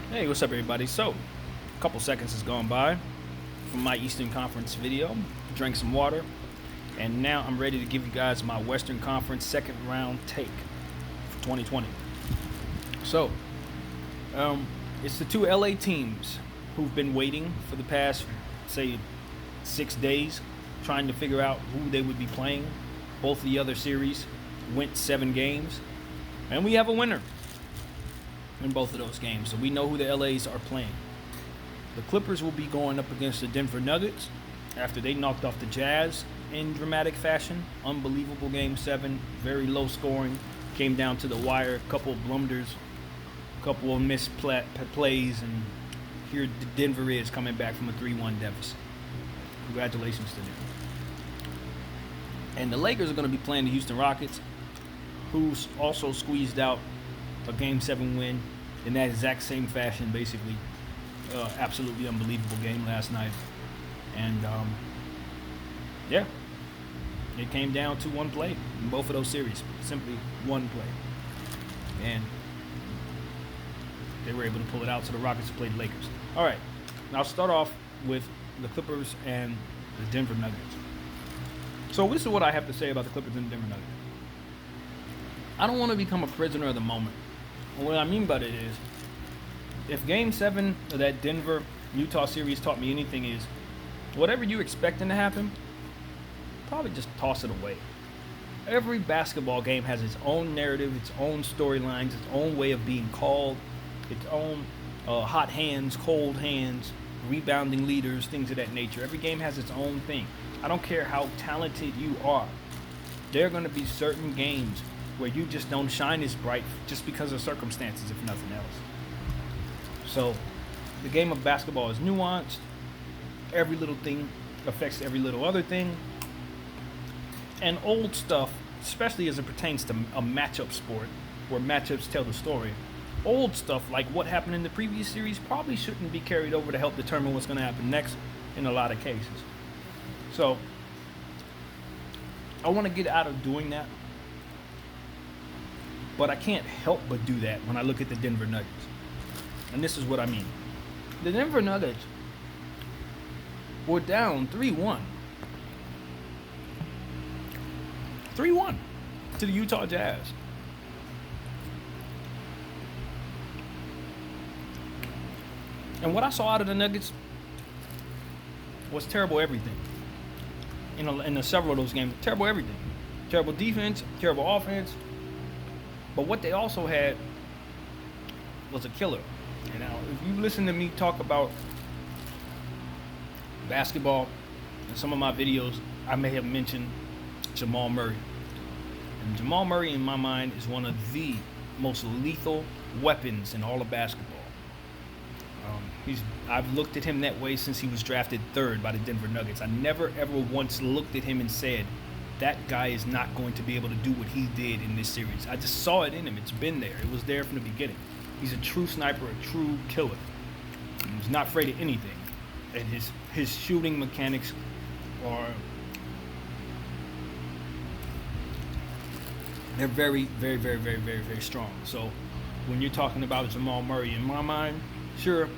Hey, what's up, everybody? So, a couple seconds has gone by from my Eastern Conference video. Drank some water, and now I'm ready to give you guys my Western Conference second round take for 2020. So, it's the two LA teams who've been waiting for the past, say, 6 days, trying to figure out who they would be playing. Both of the other series went 7 games, and we have a winner in both of those games. So we know who the LAs are playing. The Clippers will be going up against the Denver Nuggets after they knocked off the Jazz in dramatic fashion. Unbelievable game 7, very low scoring, came down to the wire, a couple of blunders, a couple of missed plays, and here Denver is coming back from a 3-1 deficit. Congratulations to them. And the Lakers are going to be playing the Houston Rockets, who also squeezed out a Game 7 win in that exact same fashion, basically. Absolutely unbelievable game last night. And, yeah, it came down to one play in both of those series. Simply one play. And they were able to pull it out, so the Rockets played the Lakers. All right, now I'll start off with the Clippers and the Denver Nuggets. So this is what I have to say about the Clippers and the Denver Nuggets. I don't want to become a prisoner of the moment. And what I mean by that is, if Game 7 of that Denver-Utah series taught me anything, is whatever you're expecting to happen, probably just toss it away. Every basketball game has its own narrative, its own storylines, its own way of being called, its own hot hands, cold hands, rebounding leaders, things of that nature. Every game has its own thing. I don't care how talented you are. There are going to be certain games where you just don't shine as bright just because of circumstances, if nothing else. So, the game of basketball is nuanced. Every little thing affects every little other thing. And old stuff, especially as it pertains to a matchup sport, where matchups tell the story, old stuff like what happened in the previous series probably shouldn't be carried over to help determine what's going to happen next in a lot of cases. So, I want to get out of doing that. But I can't help but do that when I look at the Denver Nuggets. And this is what I mean. The Denver Nuggets were down 3-1. 3-1 to the Utah Jazz. And what I saw out of the Nuggets was terrible everything. In several of those games, terrible everything. Terrible defense, terrible offense. But what they also had was a killer. And now, if you listen to me talk about basketball in some of my videos, I may have mentioned Jamal Murray. And Jamal Murray, in my mind, is one of the most lethal weapons in all of basketball. I've looked at him that way since he was drafted 3rd by the Denver Nuggets. I never, ever once looked at him and said, that guy is not going to be able to do what he did in this series. I just saw it in him. It's been there. It was there from the beginning. He's a true sniper, a true killer. He's not afraid of anything. And his shooting mechanics are, they're very, very, very, very, very, very strong. So when you're talking about Jamal Murray, in my mind, sure,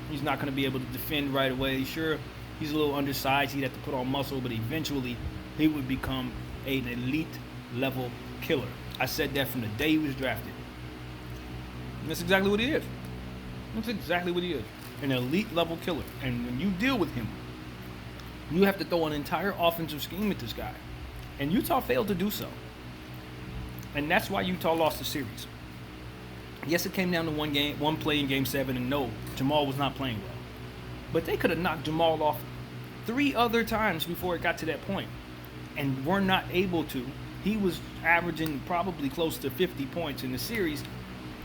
he's not going to be able to defend right away. Sure, he's a little undersized. He'd have to put on muscle, but eventually he would become an elite level killer. I said that from the day he was drafted. And that's exactly what he is. That's exactly what he is. An elite level killer. And when you deal with him, you have to throw an entire offensive scheme at this guy. And Utah failed to do so. And that's why Utah lost the series. Yes, it came down to one play in Game 7, and no, Jamal was not playing well. But they could have knocked Jamal off 3 other times before it got to that point. And were not able to. He was averaging probably close to 50 points in the series,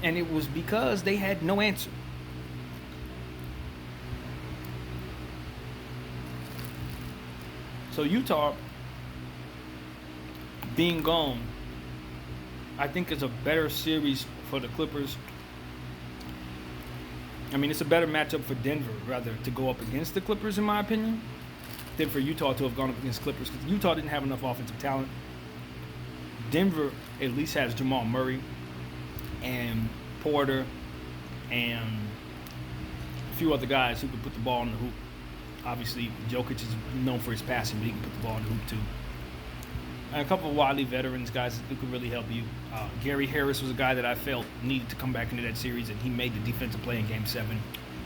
and it was because they had no answer. So Utah being gone, I think is a better series for the Clippers. I mean, it's a better matchup for Denver, rather, to go up against the Clippers, in my opinion, than for Utah to have gone up against Clippers, because Utah didn't have enough offensive talent. Denver at least has Jamal Murray and Porter and few other guys who can put the ball in the hoop. Obviously, Jokic is known for his passing, but he can put the ball in the hoop too. And a couple of wily veterans, guys who could really help you. Gary Harris was a guy that I felt needed to come back into that series, and he made the defensive play in Game 7.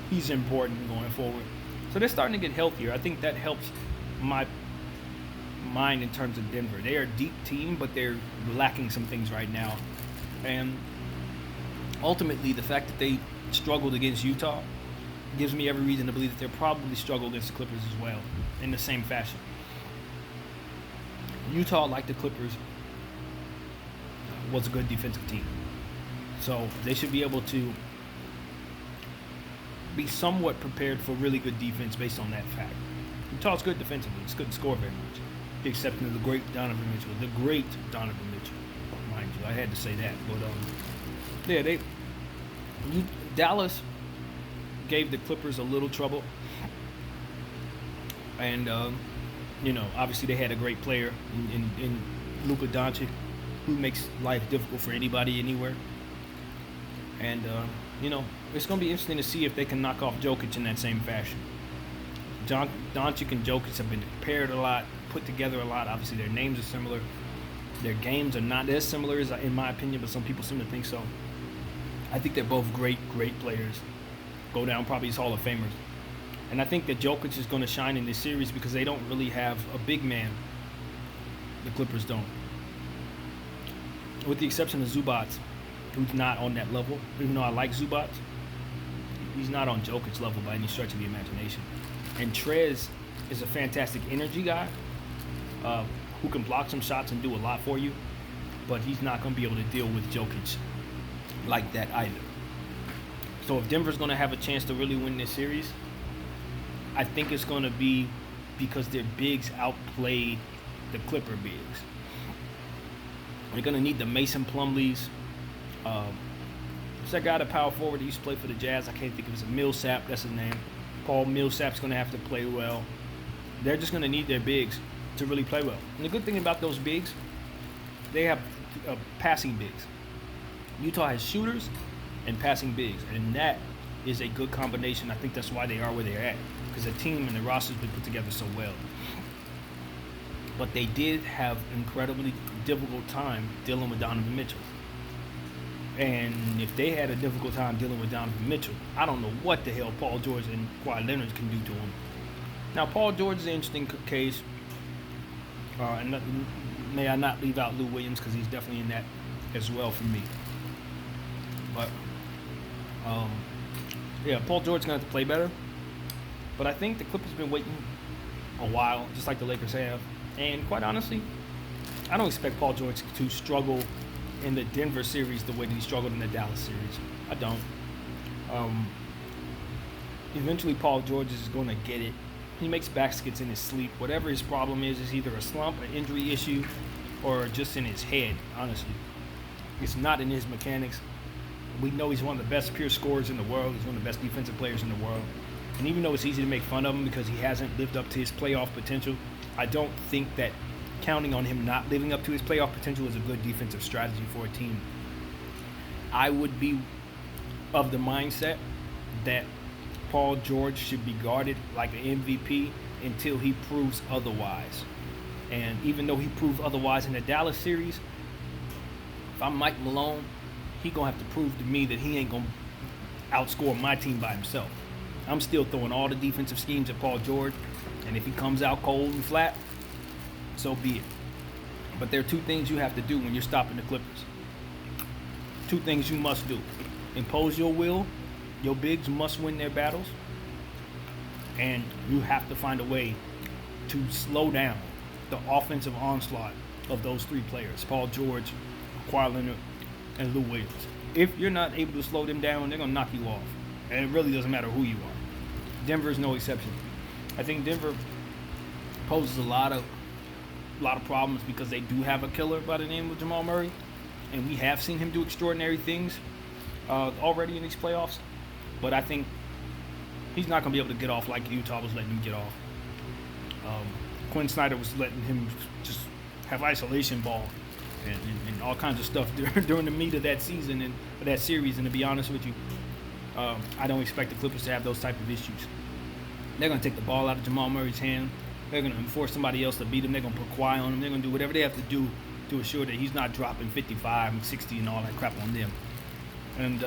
He's important going forward. So they're starting to get healthier. I think that helps my mind in terms of Denver. They are a deep team, but they're lacking some things right now. And ultimately, the fact that they struggled against Utah gives me every reason to believe that they'll probably struggle against the Clippers as well in the same fashion. Utah, like the Clippers, was a good defensive team. So they should be able to be somewhat prepared for really good defense based on that fact. Utah's good defensively. It's couldn't score very much. The exception of the great Donovan Mitchell. The great Donovan Mitchell, mind you. I had to say that. But, Dallas gave the Clippers a little trouble. And, obviously they had a great player in Luka Doncic, who makes life difficult for anybody anywhere. And, it's going to be interesting to see if they can knock off Jokic in that same fashion. Doncic and Jokic have been paired a lot, put together a lot. Obviously, their names are similar. Their games are not as similar, as in my opinion, but some people seem to think so. I think they're both great players. Go down probably as Hall of Famers. And I think that Jokic is going to shine in this series because they don't really have a big man. The Clippers don't. With the exception of Zubac, who's not on that level. Even though I like Zubac, he's not on Jokic's level by any stretch of the imagination. And Trez is a fantastic energy guy who can block some shots and do a lot for you, but he's not going to be able to deal with Jokic like that either. So if Denver's going to have a chance to really win this series, I think it's going to be because their bigs outplayed the Clipper bigs. They're going to need the Mason Plumlees. What's that guy, the power forward that used to play for the Jazz? I can't think of his name. Millsap, that's his name. Paul Millsap's going to have to play well. They're just going to need their bigs to really play well. And the good thing about those bigs, they have passing bigs. Utah has shooters and passing bigs, and that is a good combination. I think that's why they are where they're at, because the team and the roster's been put together so well. But they did have incredibly difficult time dealing with Donovan Mitchell. And if they had a difficult time dealing with Donovan Mitchell, I don't know what the hell Paul George and Kawhi Leonard can do to him. Now, Paul George is an interesting case. And may I not leave out Lou Williams, because he's definitely in that as well for me. But, Paul George's going to have to play better. But I think the Clippers have been waiting a while, just like the Lakers have. And quite honestly, I don't expect Paul George to struggle in the Denver series the way that he struggled in the Dallas series. I don't. Eventually, Paul George is going to get it. He makes baskets in his sleep. Whatever his problem is either a slump, an injury issue, or just in his head, honestly. It's not in his mechanics. We know he's one of the best pure scorers in the world. He's one of the best defensive players in the world. And even though it's easy to make fun of him because he hasn't lived up to his playoff potential, I don't think that counting on him not living up to his playoff potential is a good defensive strategy for a team. I would be of the mindset that Paul George should be guarded like an MVP until he proves otherwise. And even though he proved otherwise in the Dallas series, if I'm Mike Malone, he's going to have to prove to me that he ain't going to outscore my team by himself. I'm still throwing all the defensive schemes at Paul George, and if he comes out cold and flat, so be it. But there are two things you have to do when you're stopping the Clippers. Two things you must do. Impose your will. Your bigs must win their battles. And you have to find a way to slow down the offensive onslaught of those three players, Paul George, Kawhi Leonard, and Lou Williams. If you're not able to slow them down, they're going to knock you off. And it really doesn't matter who you are. Denver is no exception. I think Denver poses a lot of problems because they do have a killer by the name of Jamal Murray, and we have seen him do extraordinary things already in these playoffs. But I think he's not going to be able to get off like Utah was letting him get off. Quinn Snyder was letting him just have isolation ball and all kinds of stuff during the meat of that season and that series. And to be honest with you, I don't expect the Clippers to have those type of issues. They're going to take the ball out of Jamal Murray's hand. They're going to force somebody else to beat him. They're going to put Kawhi on him. They're going to do whatever they have to do to ensure that he's not dropping 55 and 60 and all that crap on them. And,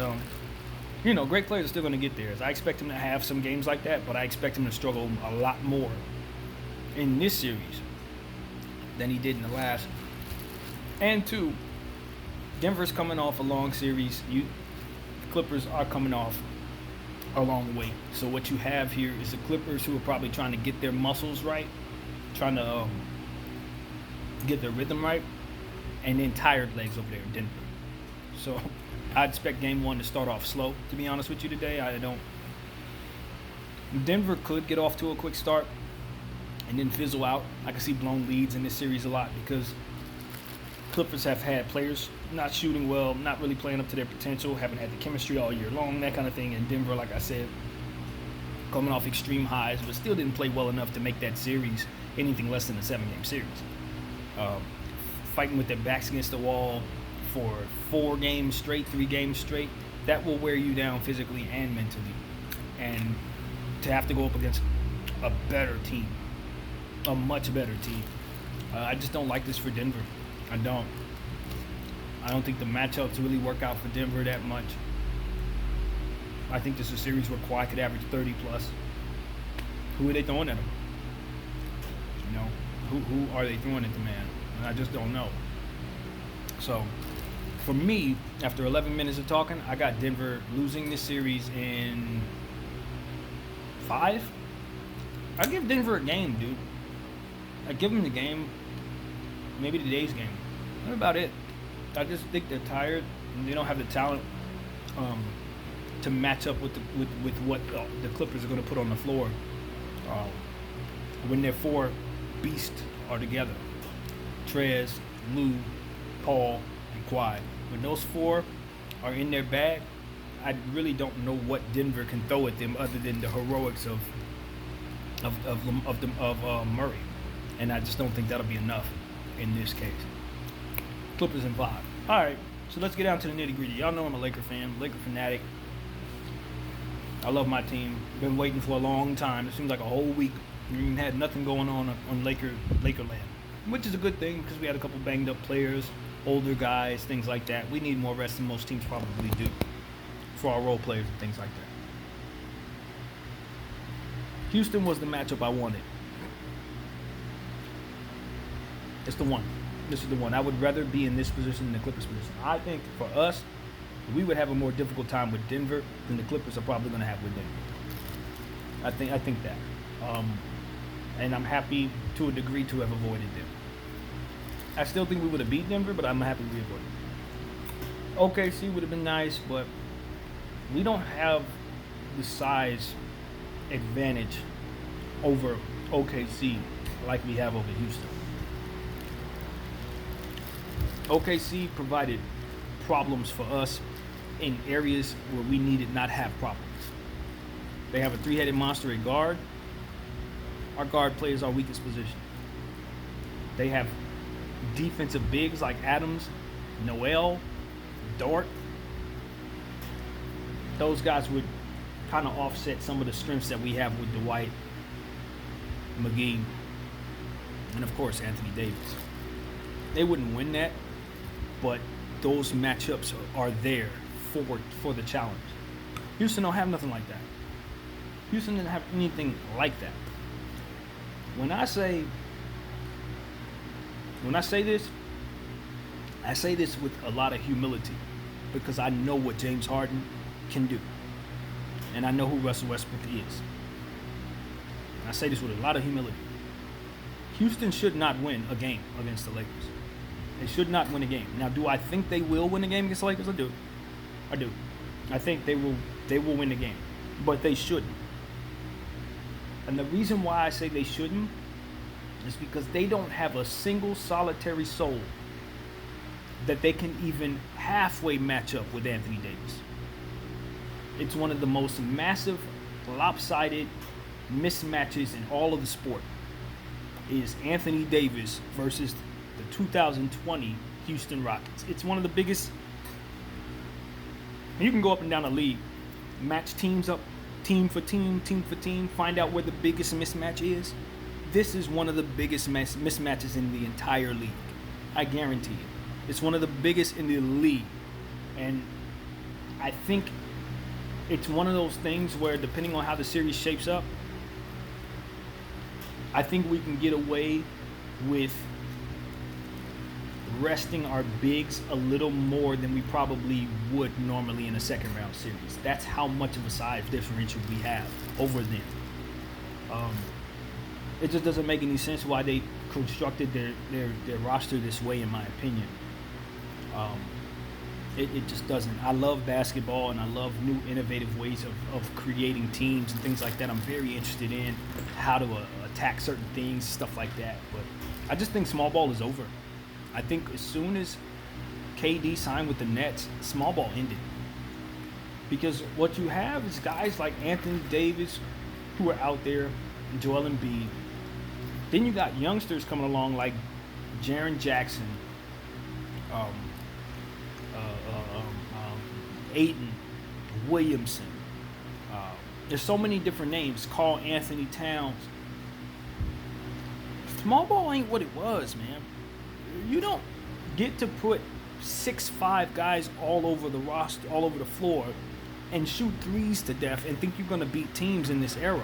great players are still going to get theirs. I expect him to have some games like that, but I expect him to struggle a lot more in this series than he did in the last. And two, Denver's coming off a long series. The Clippers are coming off a long wait. So what you have here is the Clippers who are probably trying to get their muscles right, trying to get their rhythm right, and then tired legs over there in Denver. So I expect game one to start off slow, to be honest with you today. Denver could get off to a quick start and then fizzle out. I can see blown leads in this series a lot because Clippers have had players not shooting well, not really playing up to their potential, haven't had the chemistry all year long, that kind of thing. And Denver, like I said, coming off extreme highs, but still didn't play well enough to make that series anything less than a 7-game series. Fighting with their backs against the wall for 4 games straight, 3 games straight, that will wear you down physically and mentally. And to have to go up against a better team, a much better team, I just don't like this for Denver. I don't think the matchups really work out for Denver that much. I think this is a series where Kawhi could average 30 plus. Who are they throwing at him? Who are they throwing at the man? And I just don't know. So, for me, after 11 minutes of talking, I got Denver losing this series in 5. I give Denver a game, dude. I give them the game, maybe today's game. What about it? I just think they're tired and they don't have the talent to match up with what the Clippers are going to put on the floor when their 4 beasts are together. Trez, Lou, Paul, and Kawhi. When those 4 are in their bag, I really don't know what Denver can throw at them other than the heroics of Murray, and I just don't think that'll be enough in this case. Clippers in 5. All right, so let's get down to the nitty gritty. Y'all know I'm a Laker fan, Laker fanatic. I love my team. Been waiting for a long time. It seems like a whole week. We had nothing going on Lakerland, which is a good thing because we had a couple banged up players, older guys, things like that. We need more rest than most teams probably do for our role players and things like that. Houston was the matchup I wanted. It's the one. This is the one. I would rather be in this position than the Clippers position. I think for us, we would have a more difficult time with Denver than the Clippers are probably going to have with Denver. I think that. And I'm happy to a degree to have avoided them. I still think we would have beat Denver, but I'm happy we avoided them. OKC would have been nice, but we don't have the size advantage over OKC like we have over Houston. OKC provided problems for us in areas where we needed not have problems. They have a 3-headed monster at guard. Our guard plays our weakest position. They have defensive bigs like Adams, Noel, Dort. Those guys would kind of offset some of the strengths that we have with Dwight, McGee, and of course Anthony Davis. They wouldn't win that, but those matchups are there for the challenge. Houston don't have nothing like that. Houston didn't have anything like that. When I say this, I say this with a lot of humility because I know what James Harden can do. And I know who Russell Westbrook is. And I say this with a lot of humility. Houston should not win a game against the Lakers. They should not win a game. Now, do I think they will win a game against the Lakers? I do. I think they will win the game. But they shouldn't. And the reason why I say they shouldn't is because they don't have a single solitary soul that they can even halfway match up with Anthony Davis. It's one of the most massive, lopsided mismatches in all of the sport. Is Anthony Davis versus the 2020 Houston Rockets. It's one of the biggest. You can go up and down the league. match teams up, team for team, find out where the biggest mismatch is. This is one of the biggest mismatches in the entire league. I guarantee it. It's one of the biggest in the league. And I think it's one of those things where, depending on how the series shapes up, I think we can get away with resting our bigs a little more than we probably would normally in a second round series. That's how much of a size differential we have over them. It just doesn't make any sense why they constructed their roster this way, in my opinion. It just doesn't. I love basketball, and I love new innovative ways of creating teams and things like that. I'm very interested in how to attack certain things, stuff like that. But I just think small ball is over. I think as soon as KD signed with the Nets, small ball ended. Because what you have is guys like Anthony Davis who are out there, and Joel Embiid. Then you got youngsters coming along like Jaren Jackson, Ayton, Williamson. There's so many different names. Karl Anthony Towns. Small ball ain't what it was, man. You don't get to put 6'5" guys all over the roster, all over the floor, and shoot threes to death and think you're going to beat teams in this era.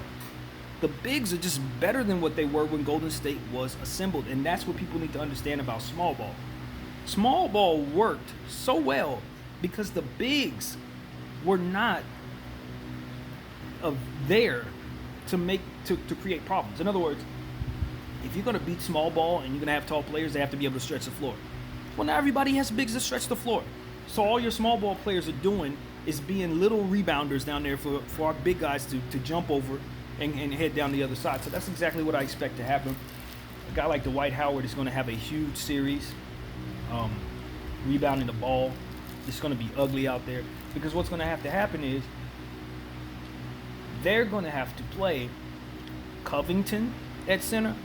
The bigs are just better than what they were when Golden State was assembled, and that's what people need to understand about small ball. Small ball worked so well because the bigs were not there to create problems. In other words, if you're going to beat small ball and you're going to have tall players, they have to be able to stretch the floor. Well, now everybody has bigs to stretch the floor. So all your small ball players are doing is being little rebounders down there for our big guys to jump over and head down the other side. So that's exactly what I expect to happen. A guy like Dwight Howard is going to have a huge series rebounding the ball. It's going to be ugly out there because what's going to happen is they're going to have to play Covington at center.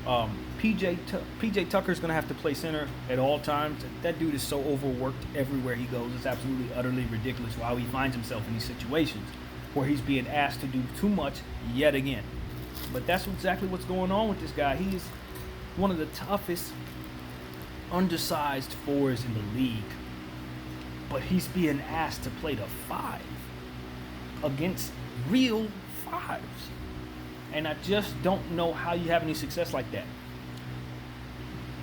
PJ Tucker's going to have to play center at all times. That dude is so overworked everywhere he goes. It's absolutely, utterly ridiculous how he finds himself in these situations where he's being asked to do too much yet again. But that's exactly what's going on with this guy. He's one of the toughest, undersized fours in the league. But he's being asked to play the 5 against real 5s. And I just don't know how you have any success like that.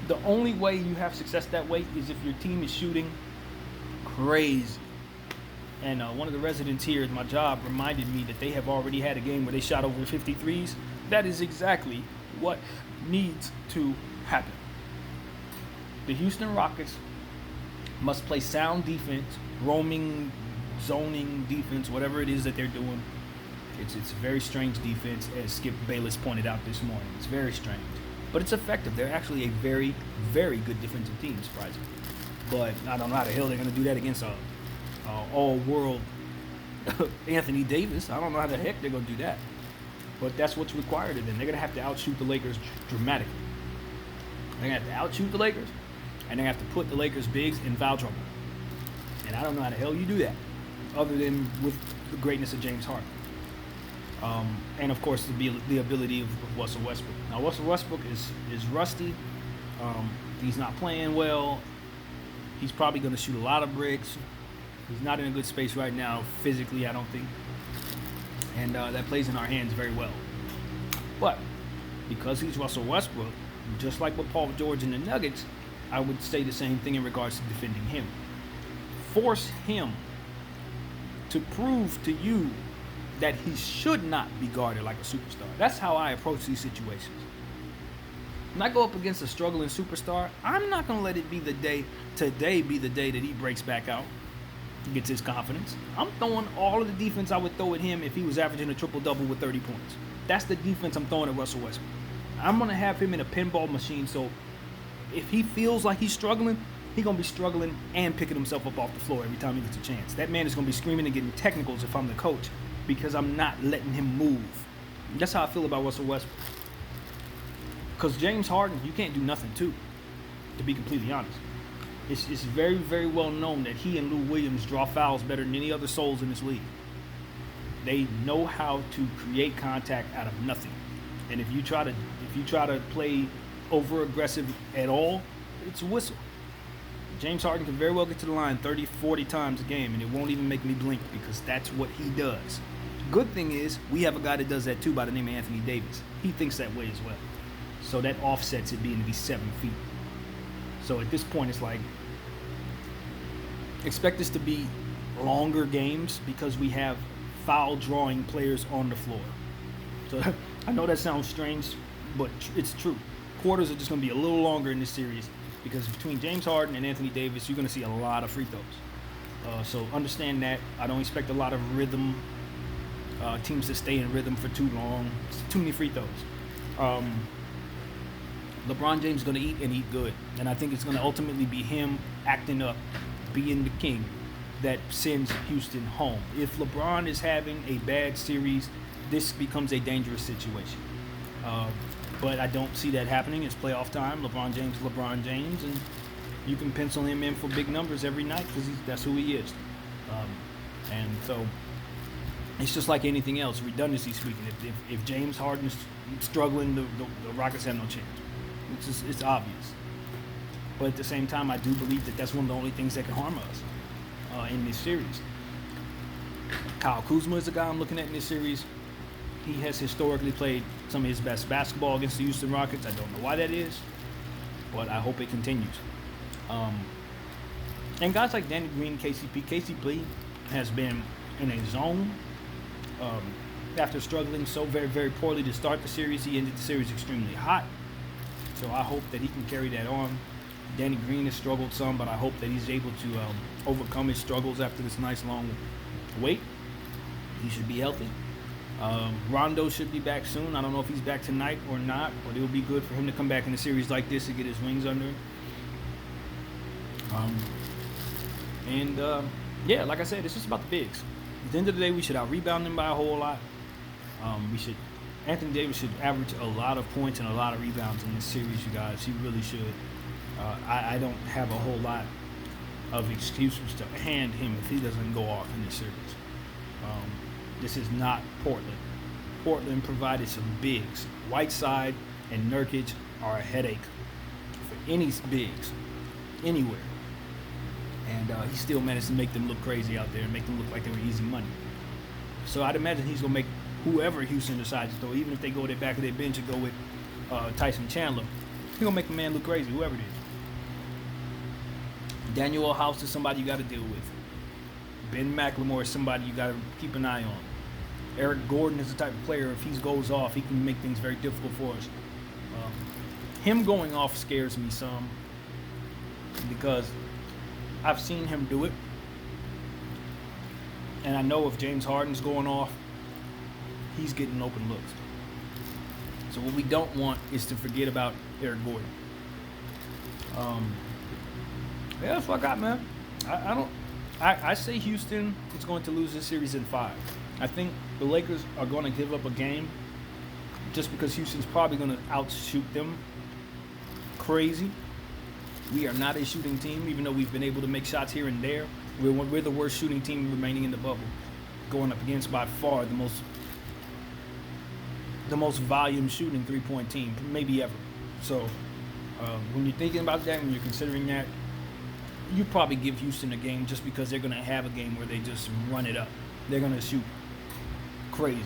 The only way you have success that way is if your team is shooting crazy. And one of the residents here at my job reminded me that they have already had a game where they shot over 53s. That is exactly what needs to happen. The Houston Rockets must play sound defense, roaming, zoning defense, whatever it is that they're doing. It's a very strange defense, as Skip Bayless pointed out this morning. It's very strange. But it's effective. They're actually a very, very good defensive team, surprisingly. But I don't know how the hell they're going to do that against a all-world Anthony Davis. I don't know how the heck they're going to do that. But that's what's required of them. They're going to have to outshoot the Lakers dramatically. They're going to have to outshoot the Lakers, and they have to put the Lakers' bigs in foul trouble. And I don't know how the hell you do that, other than with the greatness of James Harden. And, of course, the ability of Russell Westbrook. Now, Russell Westbrook is rusty. He's not playing well. He's probably going to shoot a lot of bricks. He's not in a good space right now, physically, I don't think. And that plays in our hands very well. But because he's Russell Westbrook, just like with Paul George and the Nuggets, I would say the same thing in regards to defending him. Force him to prove to you that he should not be guarded like a superstar. That's how I approach these situations. When I go up against a struggling superstar, I'm not going to let it be the day that he breaks back out, gets his confidence. I'm throwing all of the defense I would throw at him if he was averaging a triple-double with 30 points. That's the defense I'm throwing at Russell Westbrook. I'm going to have him in a pinball machine, so if he feels like he's struggling, he's going to be struggling and picking himself up off the floor every time he gets a chance. That man is going to be screaming and getting technicals if I'm the coach, because I'm not letting him move. That's how I feel about Russell Westbrook. Because James Harden, you can't do nothing to be completely honest. It's very, very well known that he and Lou Williams draw fouls better than any other souls in this league. They know how to create contact out of nothing. And if you try to play over aggressive at all, it's a whistle. James Harden can very well get to the line 30, 40 times a game, and it won't even make me blink because that's what he does. Good thing is, we have a guy that does that too by the name of Anthony Davis. He thinks that way as well. So that offsets it being to be 7 feet. So at this point, it's like, expect this to be longer games because we have foul drawing players on the floor. So I know that sounds strange, but it's true. Quarters are just going to be a little longer in this series because between James Harden and Anthony Davis, you're going to see a lot of free throws. So understand that. I don't expect a lot of rhythm, teams to stay in rhythm for too long. It's too many free throws. LeBron James is going to eat and eat good. And I think it's going to ultimately be him acting up, being the king, that sends Houston home. If LeBron is having a bad series, this becomes a dangerous situation. But I don't see that happening. It's playoff time. LeBron James, and you can pencil him in for big numbers every night because that's who he is. And so it's just like anything else, redundancy speaking. If James Harden's struggling, the Rockets have no chance. It's obvious. But at the same time, I do believe that that's one of the only things that can harm us in this series. Kyle Kuzma is the guy I'm looking at in this series. He has historically played some of his best basketball against the Houston Rockets. I don't know why that is, but I hope it continues. And guys like Danny Green, KCP has been in a zone. After struggling so very, very poorly to start the series, he ended the series extremely hot. So I hope that he can carry that on. Danny Green has struggled some, but I hope that he's able to overcome his struggles after this nice long wait. He should be healthy. Rondo should be back soon. I don't know if he's back tonight or not, but it will be good for him to come back in a series like this and get his wings under him. Yeah, like I said, it's just about the bigs. At the end of the day, we should out-rebound them by a whole lot. Anthony Davis should average a lot of points and a lot of rebounds in this series, you guys. He really should. I don't have a whole lot of excuses to hand him if he doesn't go off in this series. This is not Portland. Portland provided some bigs. Whiteside and Nurkic are a headache for any bigs, anywhere. And he still managed to make them look crazy out there and make them look like they were easy money. So I'd imagine he's going to make whoever Houston decides to throw, even if they go to the back of their bench and go with Tyson Chandler, he's going to make the man look crazy, whoever it is. Daniel House is somebody you got to deal with. Ben McLemore is somebody you got to keep an eye on. Eric Gordon is the type of player, if he goes off, he can make things very difficult for us. Him going off scares me some because I've seen him do it. And I know if James Harden's going off, he's getting open looks. So what we don't want is to forget about Eric Gordon. Yeah, that's what I got, man. I say Houston is going to lose this series in 5. I think the Lakers are going to give up a game just because Houston's probably going to outshoot them crazy. We are not a shooting team, even though we've been able to make shots here and there. We're the worst shooting team remaining in the bubble, going up against by far the most volume shooting 3-point team, maybe ever. So when you're thinking about that, when you're considering that, you probably give Houston a game just because they're going to have a game where they just run it up. They're going to shoot crazy.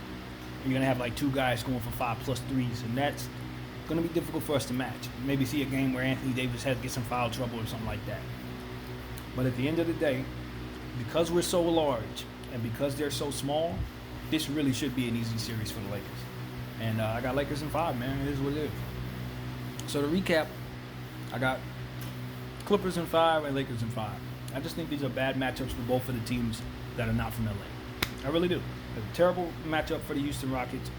You're going to have like 2 guys going for 5+ threes, and that's going to be difficult for us to match. Maybe see a game where Anthony Davis has to get some foul trouble or something like that. But at the end of the day, because we're so large and because they're so small, this really should be an easy series for the Lakers. And I got Lakers in 5, man. It is what it is. So to recap, I got Clippers in 5 and Lakers in 5. I just think these are bad matchups for both of the teams that are not from LA. I really do. A terrible matchup for the Houston Rockets,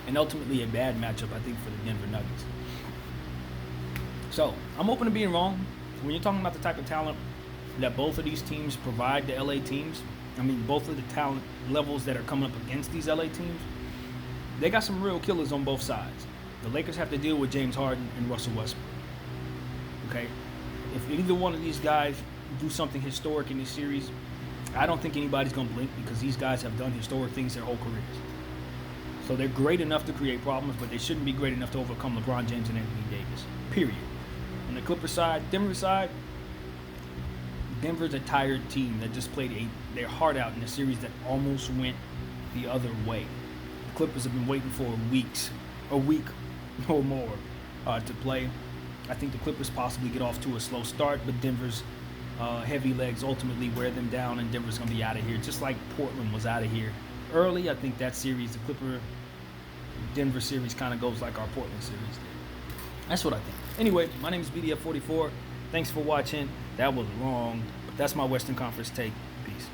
and ultimately a bad matchup, I think, for the Denver Nuggets. So I'm open to being wrong. When you're talking about the type of talent that both of these teams provide to LA teams, I mean, both of the talent levels that are coming up against these LA teams, they got some real killers on both sides. The Lakers have to deal with James Harden and Russell Westbrook. Okay? If either one of these guys do something historic in this series, I don't think anybody's going to blink because these guys have done historic things their whole careers. So they're great enough to create problems, but they shouldn't be great enough to overcome LeBron James and Anthony Davis. Period. On the Clippers side, Denver side, Denver's a tired team that just played their heart out in a series that almost went the other way. The Clippers have been waiting for a week or more to play. I think the Clippers possibly get off to a slow start, but Denver's heavy legs ultimately wear them down, and Denver's going to be out of here, just like Portland was out of here early. I think that series, the Clipper-Denver series, kind of goes like our Portland series did. That's what I think. Anyway, my name is BDF44. Thanks for watching. That was long, but that's my Western Conference take. Peace.